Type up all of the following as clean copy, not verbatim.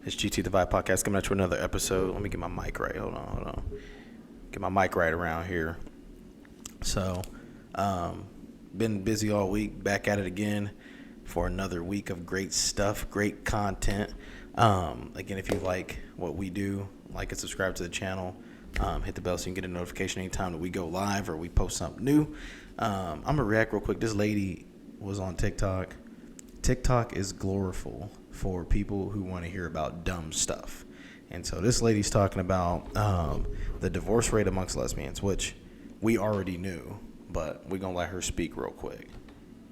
It's GT the Vibe Podcast coming at you with another episode. Let me get my mic right. Hold on. Get my mic right around here. So, been busy all week. Back at it again for another week of great stuff, great content. Again, if you like what we do, like and subscribe to the channel. Hit the bell so you can get a notification anytime that we go live or we post something new. I'm going to react real quick. This lady was on TikTok. TikTok is gloriful for people who want to hear about dumb stuff. And so this lady's talking about the divorce rate amongst lesbians, which we already knew, but we're going to let her speak real quick.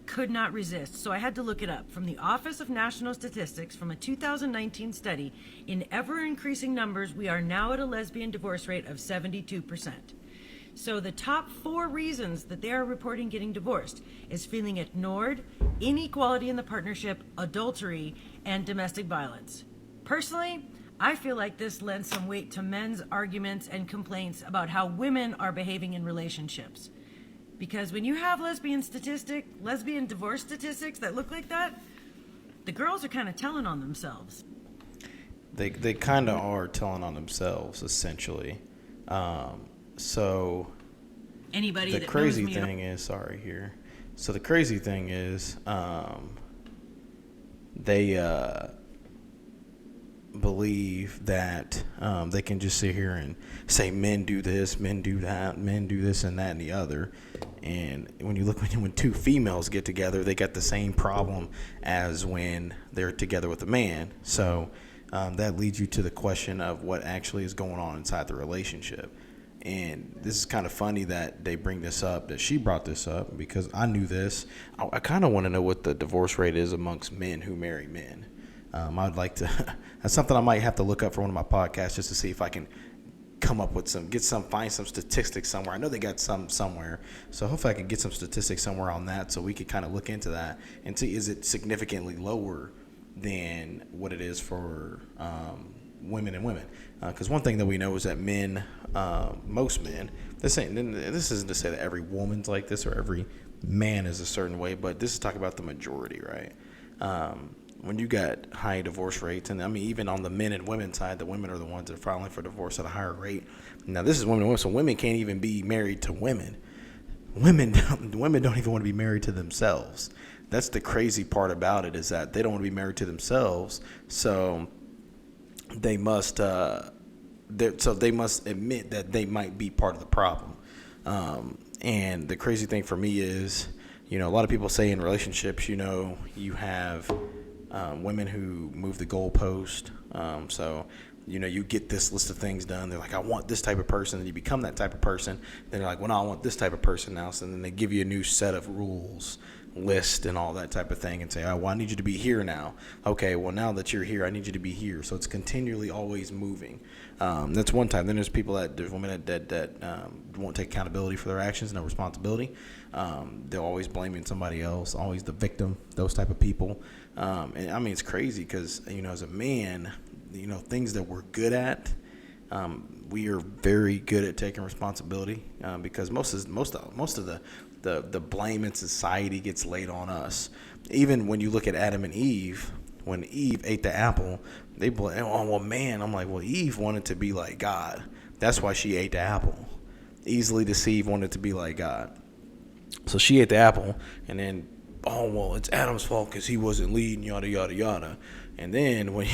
Could not resist, so I had to look it up. From the Office of National Statistics, from a 2019 study, in ever-increasing numbers, we are now at a lesbian divorce rate of 72%. So the top 4 reasons that they are reporting getting divorced is feeling ignored, inequality in the partnership, adultery, and domestic violence. Personally, I feel like this lends some weight to men's arguments and complaints about how women are behaving in relationships. Because when you have lesbian divorce statistics that look like that, the girls are kind of telling on themselves. They kind of are telling on themselves, essentially. So anybody the that crazy knows me thing is, So the crazy thing is, they believe that they can just sit here and say men do this, men do that, men do this and that and the other. And when you look when two females get together, they got the same problem as when they're together with a man. So that leads you to the question of what actually is going on inside the relationship. And this is kind of funny that they bring this up, that she brought this up, because I knew this. I kind of want to know what the divorce rate is amongst men who marry men. I'd like to, that's something I might have to look up for one of my podcasts just to see if I can come up with find some statistics somewhere. I know they got some somewhere. So hopefully I can get some statistics somewhere on that so we could kind of look into that and see, is it significantly lower than what it is for women and women? Because one thing that we know is that men, most men, this isn't to say that every woman's like this or every man is a certain way, but this is talking about the majority, right? When you got high divorce rates, and I mean, even on the men and women side, the women are the ones that are filing for divorce at a higher rate. Now, this is women and women, so women can't even be married to women. Women don't even want to be married to themselves. That's the crazy part about it, is that they don't want to be married to themselves, so they must admit that they might be part of the problem. And the crazy thing for me is, a lot of people say in relationships, you have women who move the goalpost. So, you get this list of things done. They're like, I want this type of person. And you become that type of person. Then they're like, well, no, I want this type of person now. So then they give you a new set of rules, list, and all that type of thing, and say, oh, well, I need you to be here now. Okay, well, now that you're here, I need you to be here. So it's continually always moving. That's one type. Then there's women that won't take accountability for their actions, no responsibility. They're always blaming somebody else, always the victim, those type of people. And I mean, it's crazy because, as a man, things that we're good at, we are very good at taking responsibility, because most of the blame in society gets laid on us. Even when you look at Adam and Eve, when Eve ate the apple, they blame, oh, well, man, I'm like, well, Eve wanted to be like God. That's why she ate the apple. Easily deceived, wanted to be like God. So she ate the apple, and then, oh, well, it's Adam's fault because he wasn't leading, yada, yada, yada. And then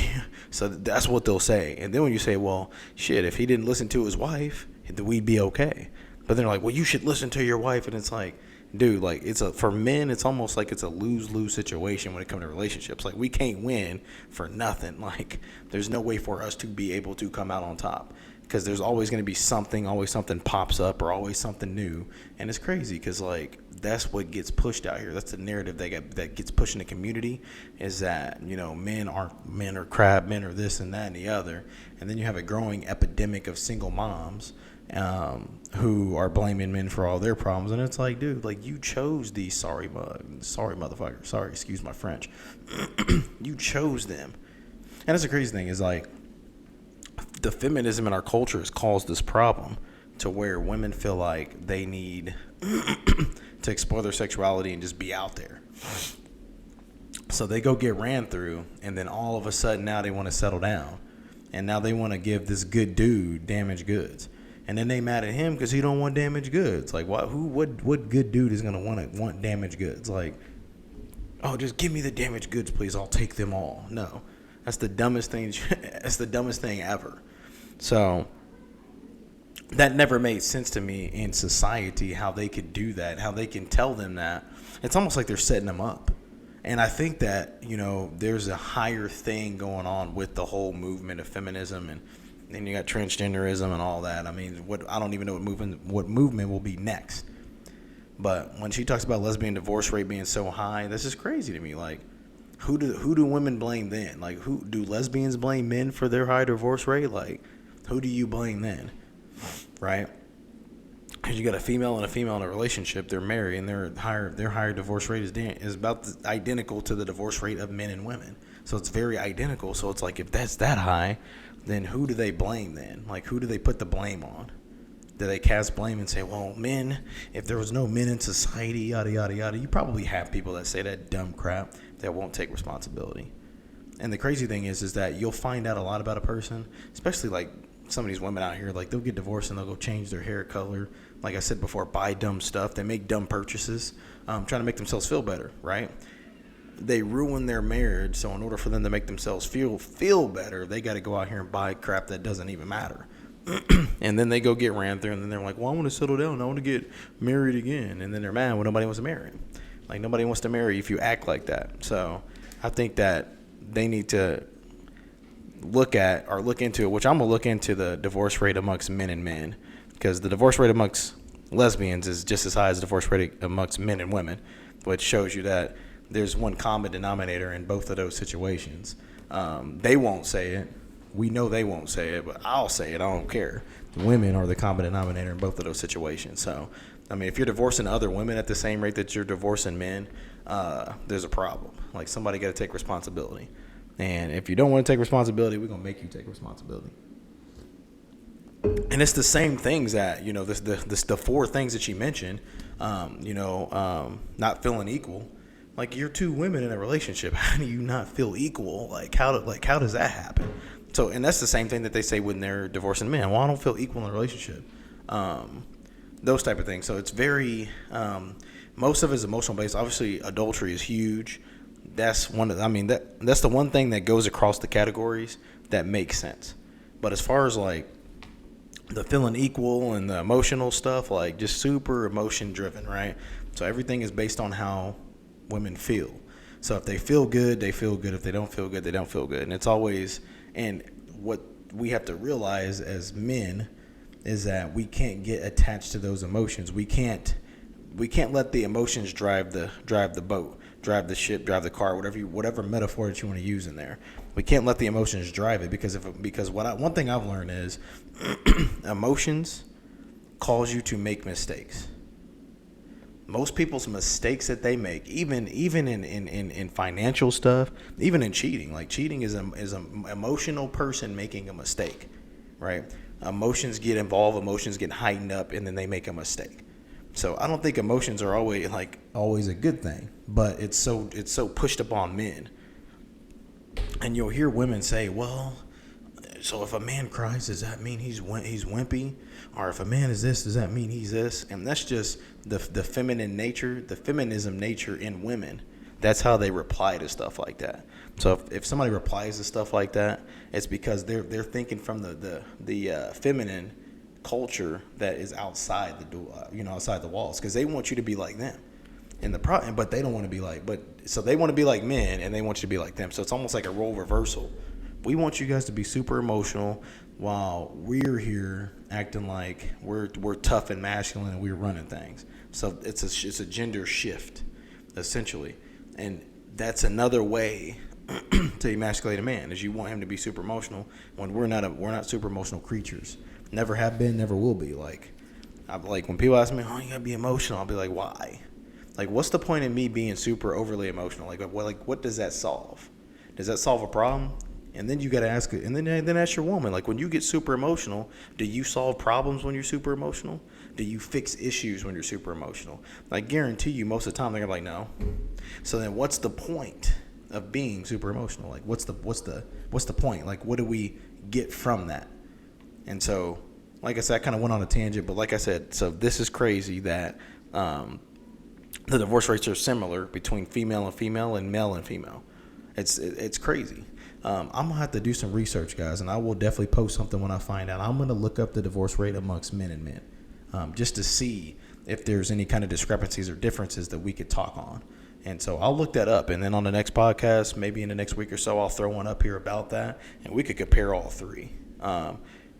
so that's what they'll say. And then when you say, well, shit, if he didn't listen to his wife, we'd be okay. But they're like, well, you should listen to your wife. And it's like, dude, like, for men, it's almost like it's a lose-lose situation when it comes to relationships. Like, we can't win for nothing. Like, there's no way for us to be able to come out on top, because there's always going to be something, always something pops up, or always something new. And it's crazy because, like, that's what gets pushed out here. That's the narrative that gets pushed in the community, is that, men are crap, men are this and that and the other. And then you have a growing epidemic of single moms who are blaming men for all their problems. And it's like, dude, like, you chose these sorry motherfuckers. Sorry, excuse my French. You chose them. And that's the crazy thing, is like, the feminism in our culture has caused this problem to where women feel like they need to explore their sexuality and just be out there. So they go get ran through, and then all of a sudden now they want to settle down, and now they want to give this good dude damaged goods, and then they mad at him because he don't want damaged goods. Like, what good dude is gonna want damaged goods? Like, oh, just give me the damaged goods, please. I'll take them all. No, that's the dumbest thing. That's the dumbest thing ever. So that never made sense to me in society, how they could do that, how they can tell them that. It's almost like they're setting them up. And I think that, there's a higher thing going on with the whole movement of feminism, and then you got transgenderism and all that. I mean, I don't even know what movement will be next. But when she talks about lesbian divorce rate being so high, this is crazy to me. Like, who do women blame then? Like, who do lesbians blame men for their high divorce rate? Like, who do you blame then? Right? Because you got a female in a relationship, they're married, and their higher divorce rate is about identical to the divorce rate of men and women. So it's very identical. So it's like, if that's that high, then who do they blame then? Like, who do they put the blame on? Do they cast blame and say, well, men, if there was no men in society, yada, yada, yada? You probably have people that say that dumb crap that won't take responsibility. And the crazy thing is that you'll find out a lot about a person, especially like some of these women out here, like they'll get divorced and they'll go change their hair color. Like I said before, buy dumb stuff. They make dumb purchases, trying to make themselves feel better, right? They ruin their marriage, so in order for them to make themselves feel better, they got to go out here and buy crap that doesn't even matter. And then they go get ran through, and then they're like, well, I want to settle down. I want to get married again. And then they're mad when nobody wants to marry them. Like, nobody wants to marry you if you act like that. So I think that they need to look into it, which I'm going to look into the divorce rate amongst men and men, because the divorce rate amongst lesbians is just as high as the divorce rate amongst men and women, which shows you that there's one common denominator in both of those situations. They won't say it. We know they won't say it, but I'll say it. I don't care. Women are the common denominator in both of those situations. So, I mean, if you're divorcing other women at the same rate that you're divorcing men, there's a problem. Like, somebody got to take responsibility. And if you don't want to take responsibility, we're going to make you take responsibility. And it's the same things that, the four things that she mentioned, not feeling equal. Like, you're two women in a relationship. How do you not feel equal? How does that happen? So, and that's the same thing that they say when they're divorcing men. Well, I don't feel equal in a relationship. Those type of things. So it's very, most of it is emotional based. Obviously, adultery is huge. That's that's the one thing that goes across the categories that makes sense. But as far as like the feeling equal and the emotional stuff, like just super emotion driven, right? So everything is based on how women feel. So if they feel good, they feel good. If they don't feel good, they don't feel good. And it's always, and what we have to realize as men is that we can't get attached to those emotions. We can't let the emotions drive the boat, drive the ship, drive the car, whatever metaphor that you want to use in there. We can't let the emotions drive it because one thing I've learned is emotions cause you to make mistakes. Most people's mistakes that they make, even in financial stuff, even in cheating, like cheating is an emotional person making a mistake, right? Emotions get involved, emotions get heightened up, and then they make a mistake. So I don't think emotions are always a good thing, but it's so pushed upon men. And you'll hear women say, well, so if a man cries, does that mean he's wimpy? Or if a man is this, does that mean he's this? And that's just the feminine nature, the feminism nature in women. That's how they reply to stuff like that. So if somebody replies to stuff like that, it's because they're thinking from the feminine culture that is outside the door, outside the walls, because they want you to be like them. But they don't want to be so they want to be like men, and they want you to be like them. So it's almost like a role reversal. We want you guys to be super emotional while we're here acting like we're tough and masculine and we're running things. So it's a gender shift, essentially. And that's another way to emasculate a man, is you want him to be super emotional when we're not super emotional creatures. Never have been, never will be. Like when people ask me, oh, you gotta be emotional, I'll be like, why? Like, what's the point in me being super overly emotional? Like what does that solve? Does that solve a problem? And then you got to ask it, and then ask your woman, like, when you get super emotional, do you solve problems when you're super emotional? Do you fix issues when you're super emotional? I guarantee you most of the time they're like, no. So then what's the point being super emotional. Like, what's the point? Like, what do we get from that? And so, like I said, I kind of went on a tangent, but like I said, so this is crazy that the divorce rates are similar between female and male and female. It's crazy. I'm gonna have to do some research, guys, and I will definitely post something when I find out. I'm gonna look up the divorce rate amongst men and men, just to see if there's any kind of discrepancies or differences that we could talk on. And so I'll look that up, and then on the next podcast, maybe in the next week or so, I'll throw one up here about that, and we could compare all three.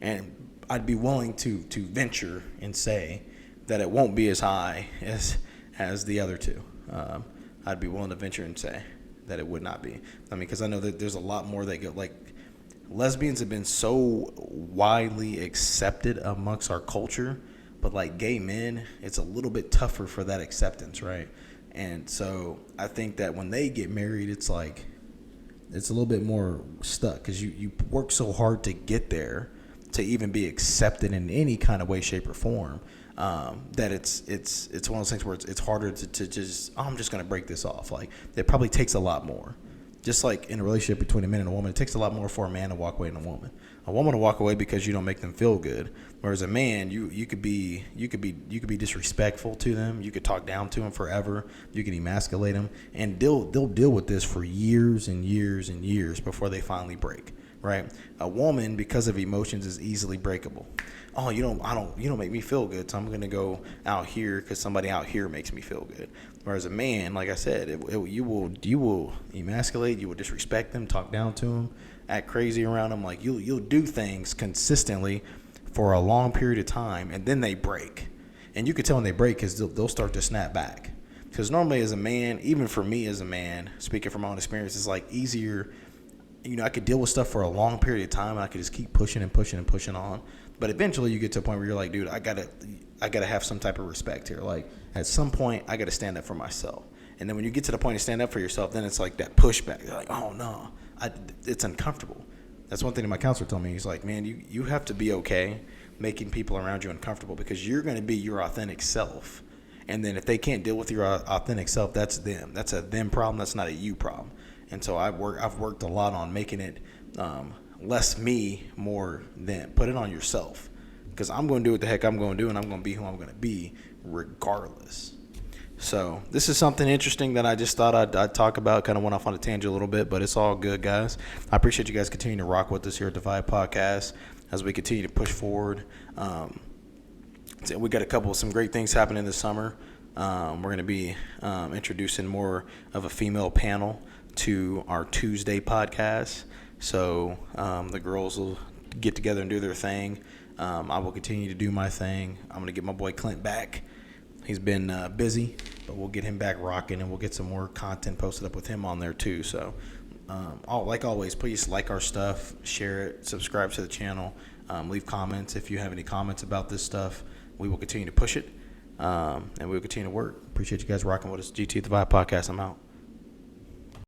And I'd be willing to venture and say that it won't be as high as the other two. I'd be willing to venture and say that it would not be. I mean, because I know that there's a lot more that go, like, lesbians have been so widely accepted amongst our culture, but like gay men, it's a little bit tougher for that acceptance, right? And so I think that when they get married, it's like, it's a little bit more stuck because you work so hard to get there to even be accepted in any kind of way, shape, or form, that it's one of those things where it's harder to just, oh, I'm just going to break this off. Like, it probably takes a lot more. Just like in a relationship between a man and a woman, it takes a lot more for a man to walk away than a woman. A woman to walk away because you don't make them feel good, whereas a man, you could be disrespectful to them, you could talk down to them forever, you could emasculate them, and they'll deal with this for years and years and years before they finally break. Right? A woman, because of emotions, is easily breakable. Oh, you don't make me feel good, so I'm gonna go out here because somebody out here makes me feel good. Whereas a man, like I said, you will emasculate, you will disrespect them, talk down to them, act crazy around them. Like, you'll do things consistently for a long period of time, and then they break. And you can tell when they break because they'll start to snap back. Because normally, as a man, even for me as a man, speaking from my own experience, it's like easier. I could deal with stuff for a long period of time, and I could just keep pushing and pushing and pushing on. But eventually you get to a point where you're like, dude, I gotta have some type of respect here. Like, at some point, I gotta stand up for myself. And then when you get to the point of stand up for yourself, then it's like that pushback. You're like, oh no, it's uncomfortable. That's one thing that my counselor told me. He's like, man, you have to be okay making people around you uncomfortable because you're going to be your authentic self. And then if they can't deal with your authentic self, that's them. That's a them problem. That's not a you problem. And so I've worked a lot on making it less me, more them. Put it on yourself, because I'm going to do what the heck I'm going to do, and I'm going to be who I'm going to be regardless. So this is something interesting that I just thought I'd talk about. Kind of went off on a tangent a little bit, but it's all good, guys. I appreciate you guys continuing to rock with us here at the Vibe Podcast as we continue to push forward. We got some great things happening this summer. We're going to be introducing more of a female panel to our Tuesday podcast. So the girls will get together and do their thing. I will continue to do my thing. I'm going to get my boy Clint back. He's been busy, but we'll get him back rocking, and we'll get some more content posted up with him on there too. So like always, please like our stuff, share it, subscribe to the channel, leave comments if you have any comments about this stuff. We will continue to push it, and we will continue to work. Appreciate you guys rocking with us. GT the Vibe Podcast. I'm out.